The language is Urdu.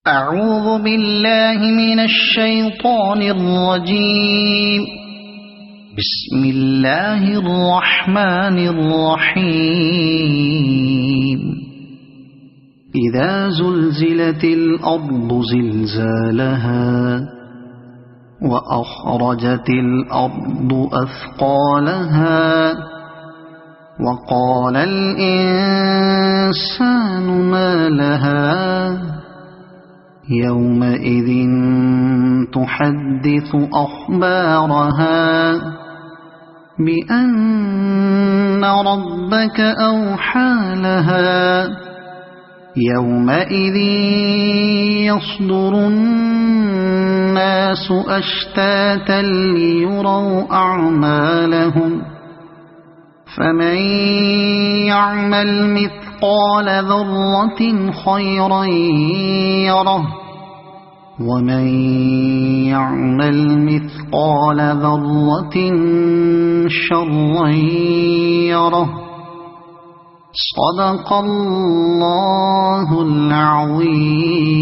أعوذ بالله من الشيطان الرجيم. بسم الله الرحمن الرحيم. إذا زلزلت الأرض زلزالها وأخرجت الأرض أثقالها وقال الإنسان ما لها يومئذ تحدث أخبارها بأن ربك أوحى لها يومئذ يصدر الناس أشتاتا ليروا أعمالهم فمن يعمل مثقال ذرة خيرا يره ومن يعمل مثقال ذرة شرا يره. صدق الله العظيم.